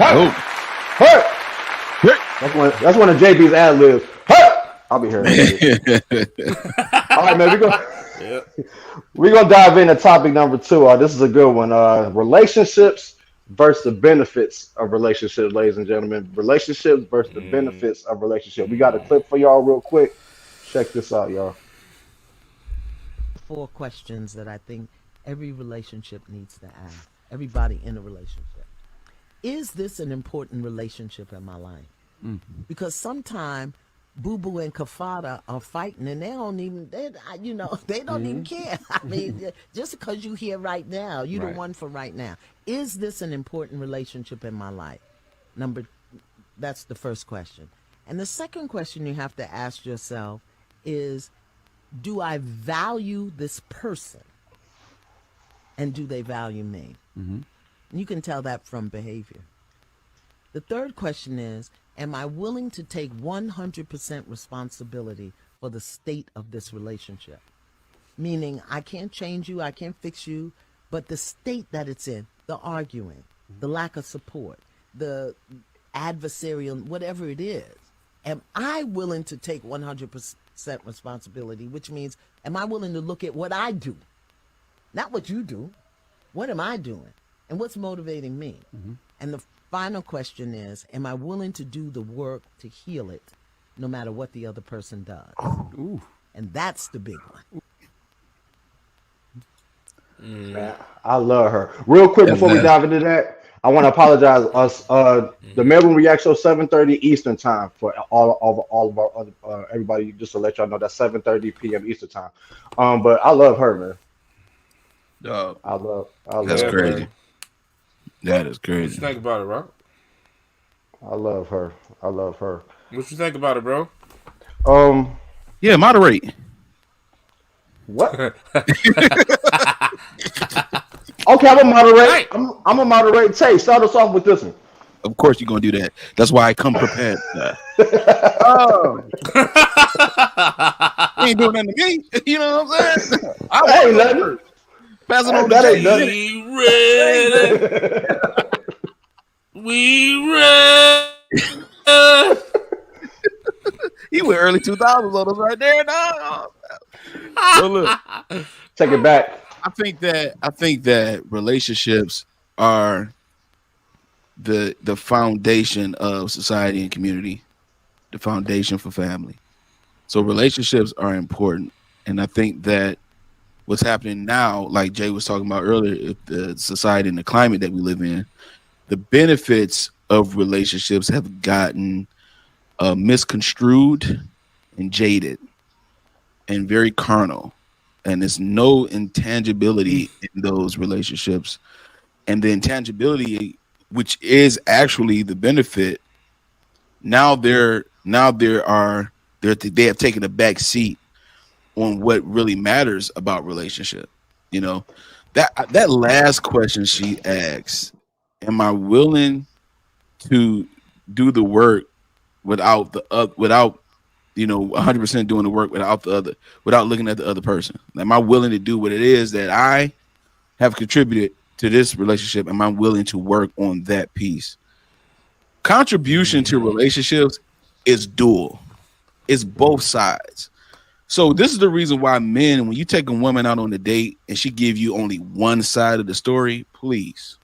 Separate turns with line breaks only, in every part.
Hey!
Oh.
Hey!
Hey!
That's one of JB's ad libs. Hey! I'll be here. All right, man. We're gonna dive into topic number 2. This is a good one. Relationships versus the benefits of relationships, ladies and gentlemen. Relationships versus the benefits of relationship. We got a clip for y'all real quick. Check this out, y'all.
4 questions that I think every relationship needs to ask. Everybody in a relationship. Is this an important relationship in my life? Mm-hmm. Because sometimes Boo Boo and Kafada are fighting and they don't even care. I mean, just because you here right now, you're the one for right now. Is this an important relationship in my life? That's the first question. And the second question you have to ask yourself is, do I value this person? And do they value me? Mm-hmm. You can tell that from behavior. The third question is, am I willing to take 100% responsibility for the state of this relationship? Meaning, I can't change you, I can't fix you, but the state that it's in, the arguing, the lack of support, the adversarial, whatever it is, am I willing to take 100% responsibility, which means, am I willing to look at what I do? Not what you do. What am I doing? And what's motivating me? Mm-hmm. And the final question is, am I willing to do the work to heal it, no matter what the other person does? Ooh. And that's the big one.
Man, I love her. Real quick before we dive into that, I want to apologize. The MALEROOM React Show 7:30 Eastern time for all of our other everybody. Just to let y'all know, that's 7:30 p.m. Eastern time. But I love her, man. I love.
That's crazy.
Her.
That is crazy.
What you think about it, bro?
I love her.
What you think about it, bro?
Yeah, moderate.
What? Okay, I'm gonna moderate. I'm gonna moderate. Tay, start us off with this one.
Of course you're gonna do that. That's why I come prepared.
Oh,
you ain't doing nothing to me. You know what I'm saying?
I ain't nothing.
Pass it on
that
to
ain't nothing.
We ready.
He went early 2000s on us right there, dog. So look,
take it back.
I think that relationships are the foundation of society and community, the foundation for family. So relationships are important, and I think that what's happening now, like Jay was talking about earlier, the society and the climate that we live in, the benefits of relationships have gotten misconstrued and jaded and very carnal, and there's no intangibility in those relationships. And the intangibility, which is actually the benefit, now they have taken a back seat on what really matters about relationship. You know, that last question she asks, am I willing to do the work without 100% doing the work without looking at the other person? Am I willing to do what it is that I have contributed to this relationship? Am I willing to work on that piece? Contribution to relationships is dual. It's both sides. So this is the reason why men, when you take a woman out on a date and she give you only one side of the story, please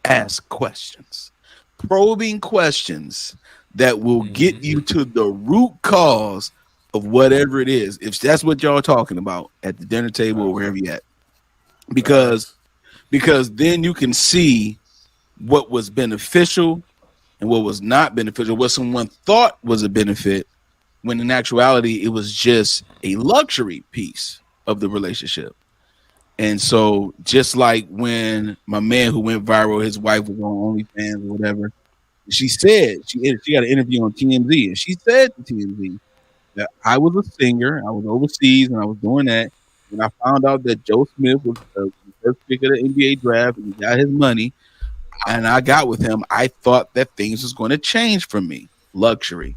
ask questions, probing questions that will get you to the root cause of whatever it is. If that's what y'all are talking about at the dinner table or wherever you're at, because then you can see what was beneficial and what was not beneficial, what someone thought was a benefit, when in actuality, it was just a luxury piece of the relationship. And so just like when my man who went viral, his wife was on OnlyFans or whatever, she said, she got an interview on TMZ, and she said to TMZ that I was a singer, I was overseas, and I was doing that. And I found out that Joe Smith was the first pick of the NBA draft, and he got his money, and I got with him. I thought that things was going to change for me. Luxury.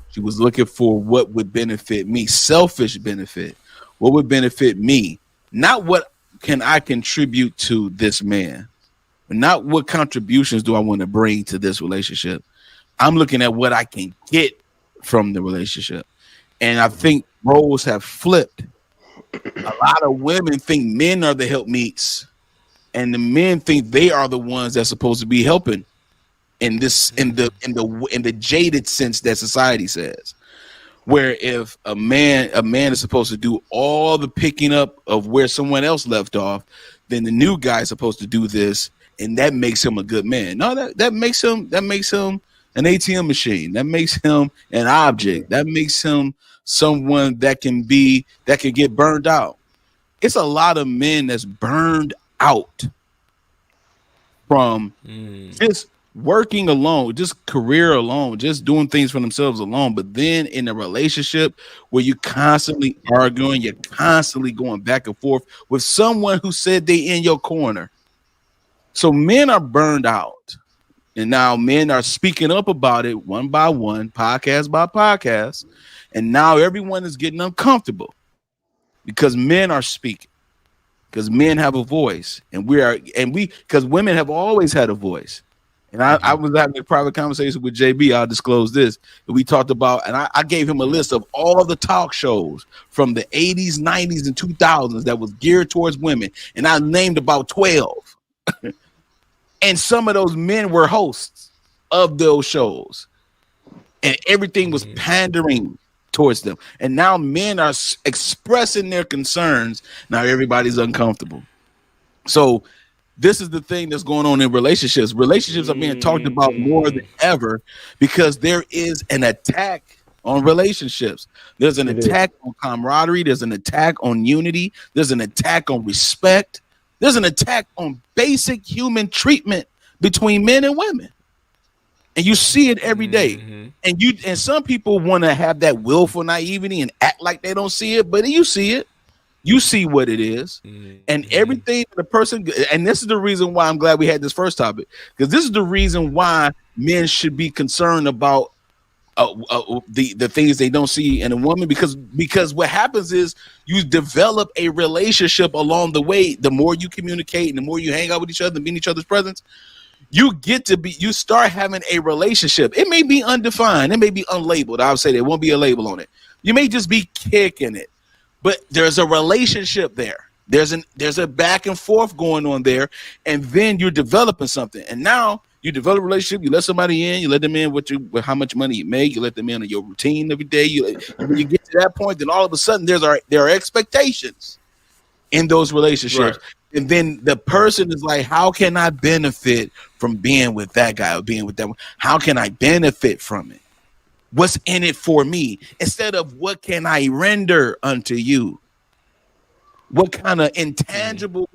She was looking for what would benefit me, selfish benefit. What would benefit me? Not what can I contribute to this man. not what contributions do I want to bring to this relationship. I'm looking at what I can get from the relationship. And I think roles have flipped. A lot of women think men are the helpmeets, and the men think they are the ones that's supposed to be helping in the jaded sense that society says. Where if a man is supposed to do all the picking up of where someone else left off, then the new guy is supposed to do this, and that makes him a good man. No, that makes him an ATM machine. That makes him an object. That makes him someone that can get burned out. It's a lot of men that's burned out from just working alone, just career alone, just doing things for themselves alone. But then in a relationship where you're constantly arguing, you're constantly going back and forth with someone who said they in your corner. So men are burned out. And now men are speaking up about it one by one, podcast by podcast. And now everyone is getting uncomfortable because men are speaking, because men have a voice, because women have always had a voice. And I was having a private conversation with JB. I'll disclose this. We talked about, and I gave him a list of all the talk shows from the 80s, 90s, and 2000s that was geared towards women. And I named about 12. And some of those men were hosts of those shows. And everything was pandering towards them. And now men are expressing their concerns. Now everybody's uncomfortable. So this is the thing that's going on in relationships. Relationships are being talked about more than ever because there is an attack on relationships. There's an attack on camaraderie. There's an attack on unity. There's an attack on respect. There's an attack on basic human treatment between men and women. And you see it every day. And some people want to have that willful naivety and act like they don't see it, but you see it. You see what it is, and everything the person, and this is the reason why I'm glad we had this first topic, because this is the reason why men should be concerned about the things they don't see in a woman, because what happens is you develop a relationship along the way. The more you communicate and the more you hang out with each other and be in each other's presence, you start having a relationship. It may be undefined, it may be unlabeled. I would say there won't be a label on it. You may just be kicking it. But there's a relationship there. There's a back and forth going on there, and then you're developing something. And now you develop a relationship. You let somebody in. You let them in with how much money you make. You let them in on your routine every day. When you get to that point, then all of a sudden there are expectations in those relationships. Right. And then the person is like, how can I benefit from being with that guy or being with that one? How can I benefit from it? What's in it for me? Instead of what can I render unto you? What kind of intangible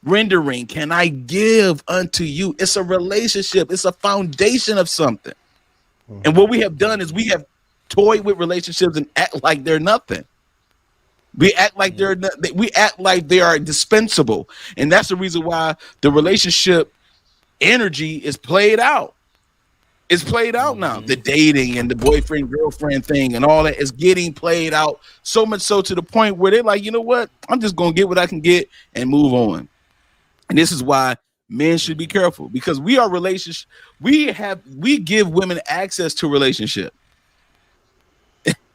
rendering can I give unto you? It's a relationship. It's a foundation of something. And what we have done is we have toyed with relationships and act like they're nothing. We act like they are dispensable. And that's the reason why the relationship energy is played out. It's played out now. The dating and the boyfriend, girlfriend thing and all that is getting played out so much so to the point where they're like, you know what? I'm just going to get what I can get and move on. And this is why men should be careful, because we are relationship. We give women access to relationship.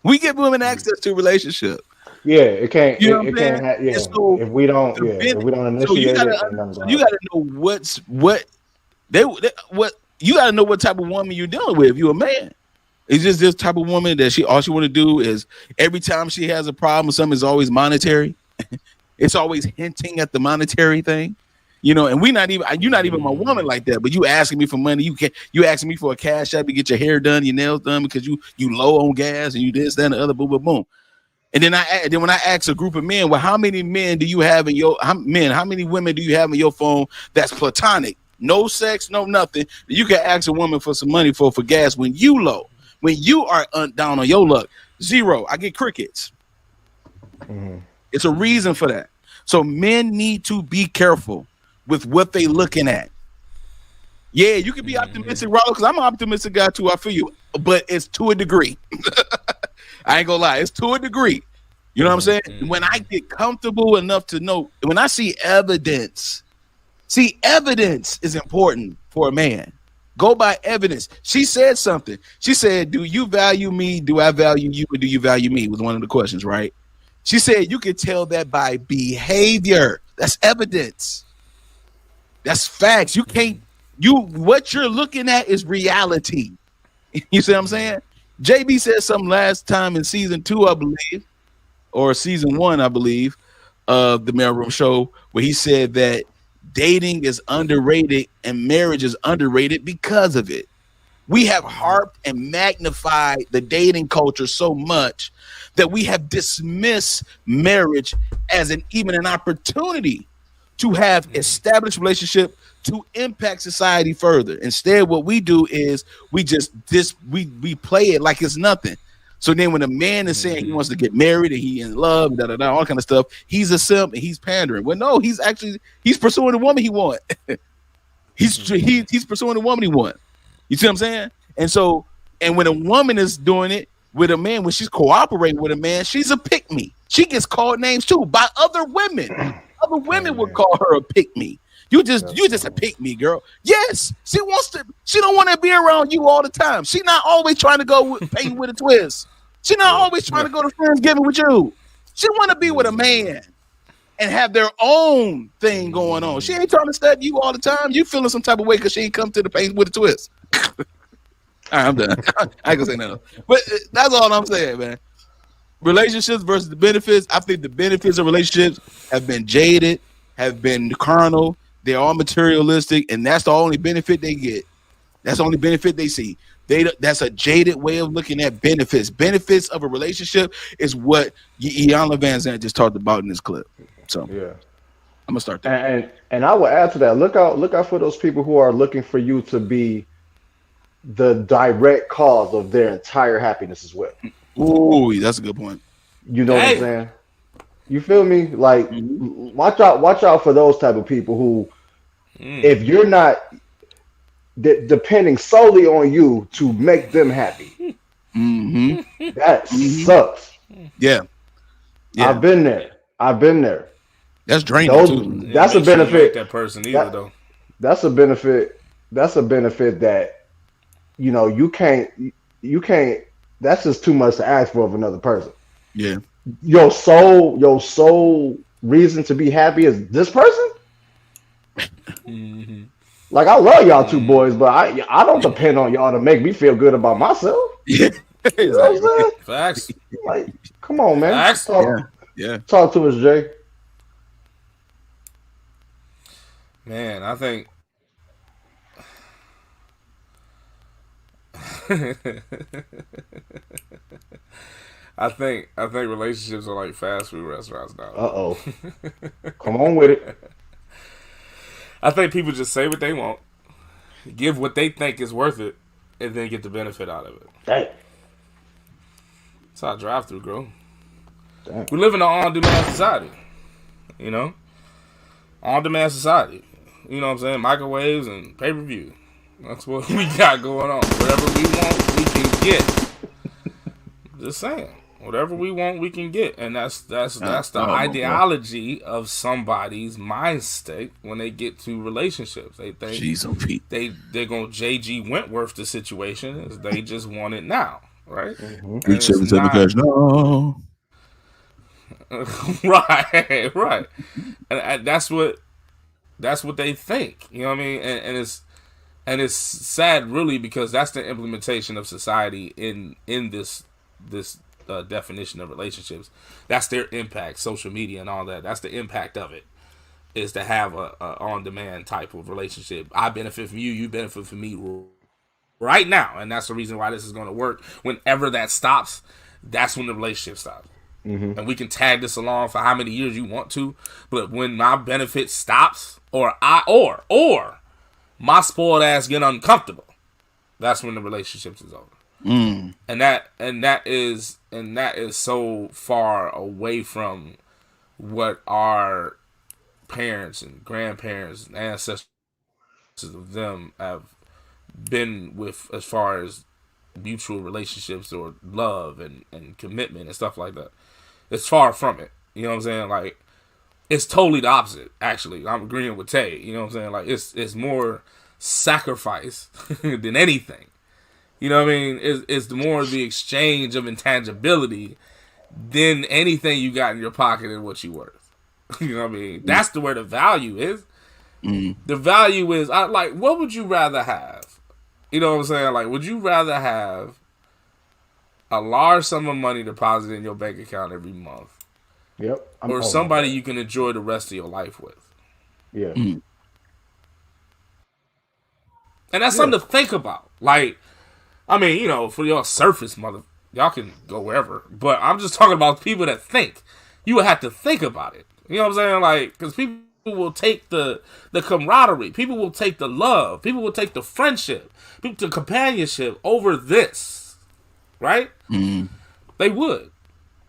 We give women access to relationship.
Yeah, it can't.
You know
it can't.
So
if we don't initiate
so you gotta know what you gotta know what type of woman you're dealing with. If you're a man, it's just this type of woman that all she want to do is every time she has a problem, something is always monetary. It's always hinting at the monetary thing, and you're not even my woman like that. But you asking me for money, you asking me for a cash app to get your hair done, your nails done because you low on gas and you this, that, and the other, boom, boom, boom. And then when I ask a group of men, well, how many men do you have how many women do you have in your phone that's platonic? No sex, no nothing. You can ask a woman for some money for gas when you low, when you are down on your luck. Zero. I get crickets. It's a reason for that. So men need to be careful with what they looking at. Yeah, you can be optimistic, Rollo, because I'm an optimistic guy too. I feel you, but it's to a degree. I ain't gonna lie, it's to a degree. You know what I'm saying? When I get comfortable enough to know, when I see evidence See, evidence is important for a man. Go by evidence. She said something. She said, "Do you value me? Do I value you? Or do you value me?" Was one of the questions, right? She said you can tell that by behavior. That's evidence. That's facts. You can't. What you're looking at is reality. You see what I'm saying? JB said something last time in season 2, I believe, or season 1, I believe, of the MALEROOM Show, where he said that dating is underrated and marriage is underrated because of it. We have harped and magnified the dating culture so much that we have dismissed marriage as even an opportunity to have established relationship to impact society further. Instead, what we do is we play it like it's nothing. So then when a man is saying he wants to get married and he in love, all kind of stuff, he's a simp and he's pandering. Well, no, he's pursuing the woman he wants. he's pursuing the woman he wants. You see what I'm saying? And when a woman is doing it with a man, when she's cooperating with a man, she's a pick-me. She gets called names too by other women. Other women would call her a pick-me. You just a pick-me, girl. Yes, she don't want to be around you all the time. She not always trying to go pay with a twist. She not always trying to go to Friendsgiving with you. She want to be with a man and have their own thing going on. She ain't trying to study you all the time. You feeling some type of way because she ain't come to the paint with a twist. All right, I'm done. I ain't gonna say nothing. But that's all I'm saying, man. Relationships versus the benefits. I think the benefits of relationships have been jaded, have been carnal. They're all materialistic, and that's the only benefit they get. That's the only benefit they see. That's a jaded way of looking at benefits. Benefits of a relationship is what Iyanla Vanzant just talked about in this clip. So yeah, I'm gonna start there.
And I will add to that. Look out for those people who are looking for you to be the direct cause of their entire happiness as well.
Ooh, that's a good point.
You know what I'm saying? You feel me? Like, watch out for those type of people who, if you're not depending solely on you to make them happy, that sucks.
Yeah.
I've been there.
That's draining too.
That's a benefit.
That person either though.
That's a benefit. That's a benefit that you can't. That's just too much to ask for of another person.
Yeah.
Your sole reason to be happy is this person. Like, I love y'all two boys, but I don't depend on y'all to make me feel good about myself.
Yeah.
You know what I'm saying?
Facts.
Like, come on, man.
Facts.
Talk to us, Jay.
Man, I think I think relationships are like fast food restaurants now.
Come on with it.
I think people just say what they want, give what they think is worth it, and then get the benefit out of it.
Dang.
That's how I drive through, bro. Dang. We live in an on-demand society. On-demand society. You know what I'm saying? Microwaves and pay-per-view. That's what we got going on. Whatever we want, we can get. Just saying. Whatever we want, we can get. And that's the ideology of somebody's mind state when they get to relationships. They think they're going to JG Wentworth the situation. Is they just want it now. Right?
No.
Right. And that's what they think. You know what I mean? And it's sad, really, because that's the implementation of society in this definition of relationships. That's their impact, social media and all that. That's the impact of it, is to have a on-demand type of relationship. I benefit from you, you benefit from me right now, and that's the reason why this is going to work. Whenever that stops, that's when the relationship stops. And we can tag this along for how many years you want to, but when my benefit stops, or my spoiled ass get uncomfortable, that's when the relationship is over. And that is so far away from what our parents and grandparents and ancestors of them have been with, as far as mutual relationships or love and commitment and stuff like that. It's far from it. You know what I'm saying? Like, It's totally the opposite. Actually, I'm agreeing with Tay. You know what I'm saying? Like it's more sacrifice than anything. You know what I mean? It's more the exchange of intangibility than anything you got in your pocket and what you worth. You know what I mean? That's where the value is. The value is, what would you rather have? You know what I'm saying? Like, would you rather have a large sum of money deposited in your bank account every month?
Yep.
Or somebody you can enjoy the rest of your life with?
Yeah.
And that's something to think about. Like, I mean, you know, for your surface y'all can go wherever. But I'm just talking about people that think. You would have to think about it. You know what I'm saying? Like, because people will take the camaraderie. People will take the love. People will take the friendship. The companionship over this. Right? They would.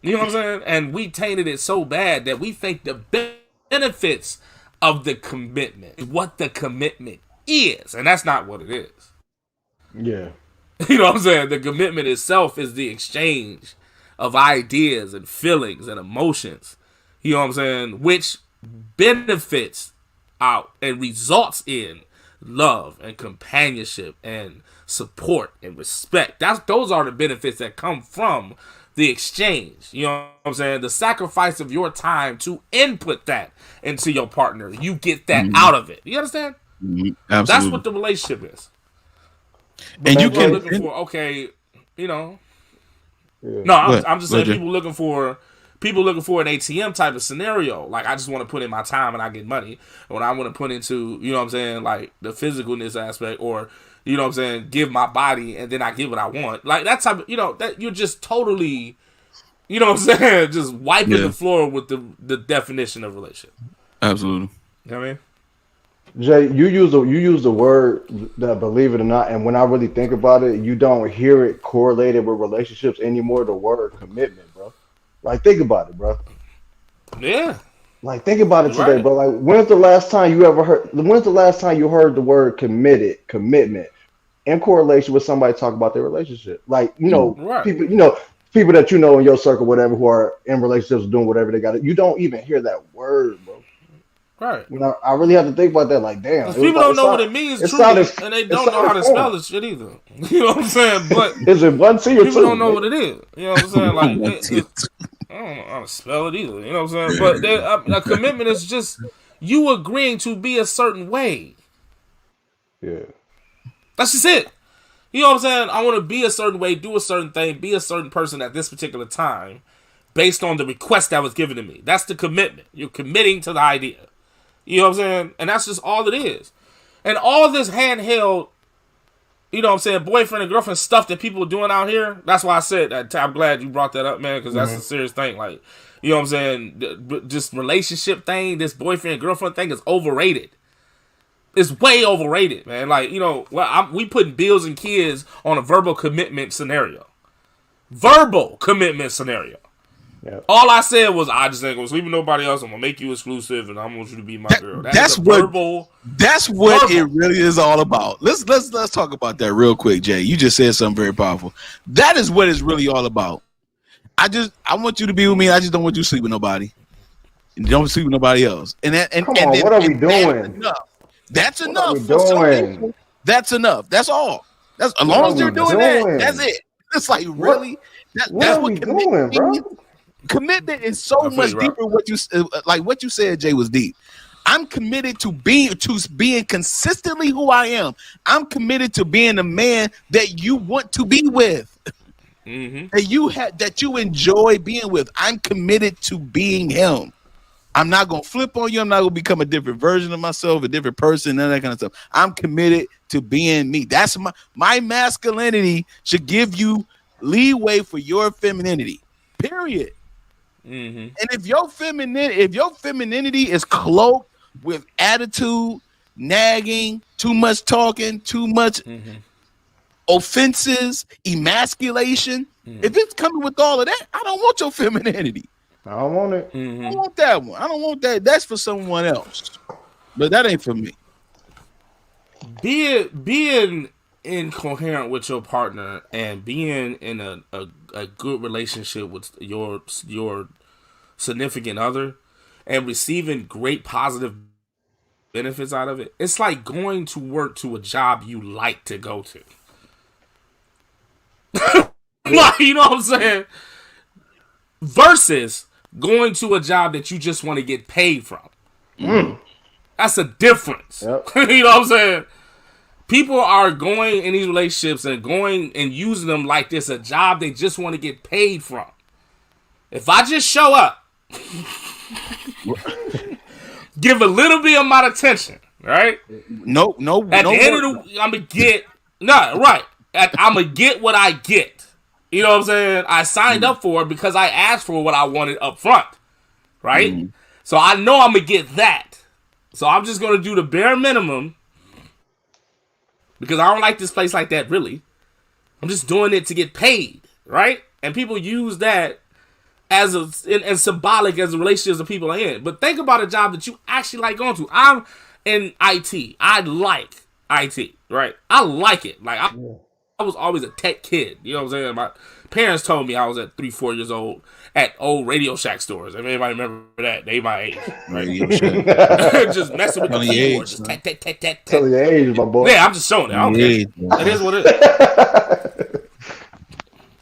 You know what I'm saying? And we tainted it so bad that we think the benefits of the commitment, what the commitment is. And that's not what it is.
Yeah.
You know what I'm saying? The commitment itself is the exchange of ideas and feelings and emotions. You know what I'm saying? Which benefits out and results in love and companionship and support and respect. Those are the benefits that come from the exchange. You know what I'm saying? The sacrifice of your time to input that into your partner. You get that out of it. You understand?
Absolutely.
That's what the relationship is. But
And you
people are
can
looking for, okay, you know.
Yeah.
No, I'm just saying people looking for an ATM type of scenario. Like, I just want to put in my time and I get money. When I want to put into, you know what I'm saying, like the physicalness aspect, or, you know what I'm saying, give my body and then I get what I want. Like that type of, you know, that you're just totally, you know what I'm saying, just wiping the floor with the definition of relationship.
Absolutely.
You know what I mean?
Jay, you use the word that, believe it or not, and when I really think about it, you don't hear it correlated with relationships anymore. The word commitment, bro. Like, think about it, bro.
Yeah.
Like, think about it today, bro. Like, when's the last time you heard the word commitment in correlation with somebody talk about their relationship? Like, you know, people that you know in your circle, whatever, who are in relationships doing whatever they got. You don't even hear that word, bro.
Right.
You know, I really have to think about that. Like, damn.
People don't know what it means truly, and they don't know how to spell this shit either. You know what I'm saying? But
is it one T or two?
People don't know what it is. You know what I'm saying? Like, I don't know how to spell it either. You know what I'm saying? But a commitment is just you agreeing to be a certain way.
Yeah.
That's just it. You know what I'm saying? I want to be a certain way, do a certain thing, be a certain person at this particular time, based on the request that was given to me. That's the commitment. You're committing to the idea. You know what I'm saying? And that's just all it is. And all this handheld, you know what I'm saying, boyfriend and girlfriend stuff that people are doing out here, that's why I said that. I'm glad you brought that up, man, because that's a serious thing. Like, you know what I'm saying? Just relationship thing, this boyfriend and girlfriend thing is overrated. It's way overrated, man. Like, you know, we putting bills and kids on a verbal commitment scenario. Verbal commitment scenario. Yep. All I said was, I just ain't gonna sleep with nobody else. I'm gonna make you exclusive, and I want you to be my girl.
That's what it really is all about. Let's talk about that real quick, Jay. You just said something very powerful. That is what it's really all about. I want you to be with me. I just don't want you to sleep with nobody. And don't sleep with nobody else.
What are we doing?
That's enough. For some people, that's enough. That's all. That's as long as they're doing that. That's it. It's like really. That's what we doing, bro. Commitment is so much deeper. What you said, Jay, was deep. I'm committed to being consistently who I am. I'm committed to being a man that you want to be with, that you enjoy being with. I'm committed to being him. I'm not gonna flip on you. I'm not gonna become a different version of myself, a different person, none of that kind of stuff. I'm committed to being me. That's my masculinity should give you leeway for your femininity. Period. And if your femininity is cloaked with attitude, nagging, too much talking, too much offenses, emasculation, if it's coming with all of that, I don't want your femininity.
I don't want it.
I don't want that one. I don't want that. That's for someone else. But that ain't for me.
Being incoherent with your partner and being in a good relationship with your significant other and receiving great positive benefits out of it, it's like going to work to a job you like to go to. Like, you know what I'm saying? Versus going to a job that you just want to get paid from. That's a difference. Yep. You know what I'm saying? People are going in these relationships and going and using them like this a job they just want to get paid from. If I just show up, give a little bit amount of attention, right?
No.
At the end of the, I'm gonna get right. I'm gonna get what I get. You know what I'm saying? I signed up for it because I asked for what I wanted up front, right? So I know I'm gonna get that. So I'm just gonna do the bare minimum because I don't like this place like that. Really, I'm just doing it to get paid, right? And people use that as and symbolic as the relationships that people are in. But think about a job that you actually like going to. I'm in IT. I like IT, right? I like it. Like I was always a tech kid. You know what I'm saying? My parents told me I was at 3-4 years old at old Radio Shack stores. If anybody remember that, they my age.
Radio Shack.
Just messing with the keyboard. Just tat.
Tell your age, my boy.
Yeah, I'm just showing it. I don't care. It is what it is.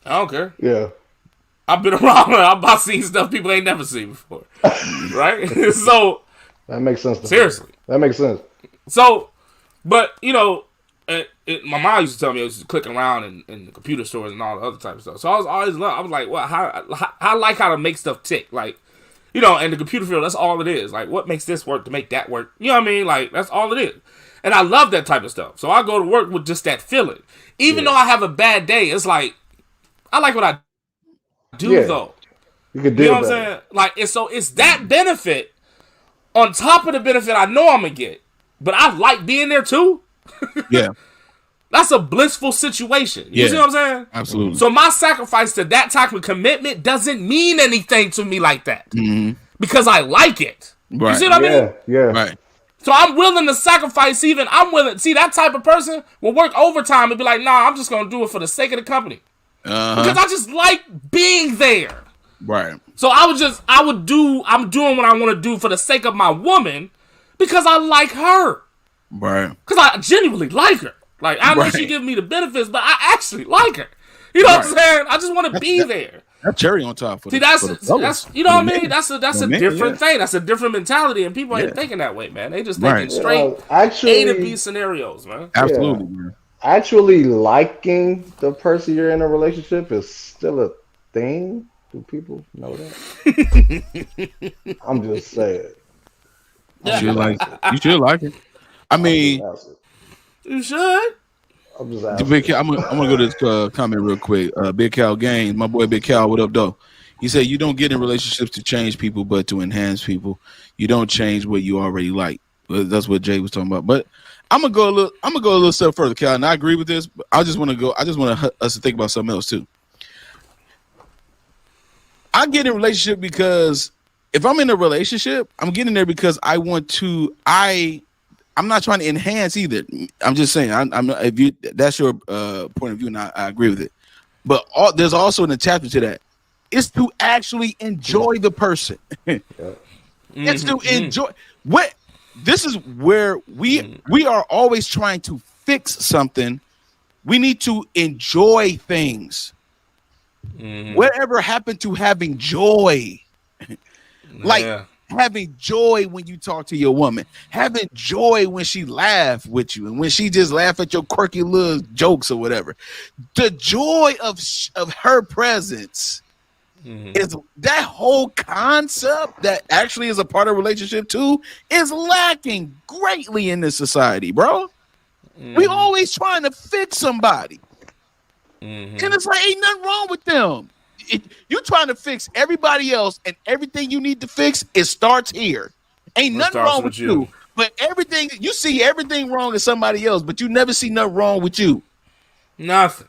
I don't care.
Yeah.
I've been around. I'm about seeing stuff people ain't never seen before. Right? So
that makes sense.
Seriously.
That makes sense.
So, but, you know, my mom used to tell me I was clicking around in the computer stores and all the other type of stuff. So I was always like, well, I like how to make stuff tick. Like, you know, in the computer field, that's all it is. Like, what makes this work to make that work? You know what I mean? Like, that's all it is. And I love that type of stuff. So I go to work with just that feeling. Even though I have a bad day, it's like, I like what I do, though.
You can do
You know what I'm saying? Like, it's that benefit on top of the benefit I know I'm going to get. But I like being there, too.
Yeah.
That's a blissful situation. You see what I'm saying?
Absolutely.
So my sacrifice to that type of commitment doesn't mean anything to me like that. Because I like it.
Right.
You see what I mean?
Yeah.
Right.
So I'm willing to sacrifice see, that type of person will work overtime and be like, nah, I'm just going to do it for the sake of the company. Because I just like being there.
Right.
So I'm doing what I want to do for the sake of my woman because I like her.
Right.
Because I genuinely like her. Like, I know she gives me the benefits, but I actually like her. You know what I'm saying? I just want to be there.
That cherry on top.
That's you know what I mean? That's a different thing. That's a different mentality, and people ain't thinking that way, man. They just thinking straight A to B scenarios, man.
Absolutely, man.
Actually liking the person you're in a relationship is still a thing. Do people know that? I'm just saying.
You should like it. I mean,
you should.
I'm just asking.
I'm gonna go to this comment real quick. Big Cal Gaines, my boy Big Cal, what up, though? He said you don't get in relationships to change people, but to enhance people. You don't change what you already like. That's what Jay was talking about. But I'm gonna go a little step further, Cal, and I agree with this. But I just want us to think about something else too. I get in a relationship because if I'm in a relationship, I'm getting there because I want to. I'm not trying to enhance either. I'm just saying. That's your point of view, and I agree with it. But there's also an attachment to that. It's to actually enjoy the person. It's to enjoy. This is where we are always trying to fix something. We need to enjoy things. Whatever happened to having joy? Having joy when you talk to your woman, having joy when she laugh with you, and when she just laugh at your quirky little jokes or whatever. The joy of her presence is that whole concept that actually is a part of a relationship too is lacking greatly in this society, bro. We always trying to fix somebody, and it's like ain't nothing wrong with them. You trying to fix everybody else, and everything you need to fix, it starts here. Ain't nothing wrong with you. But everything you see everything wrong in somebody else, but you never see nothing wrong with you.
Nothing.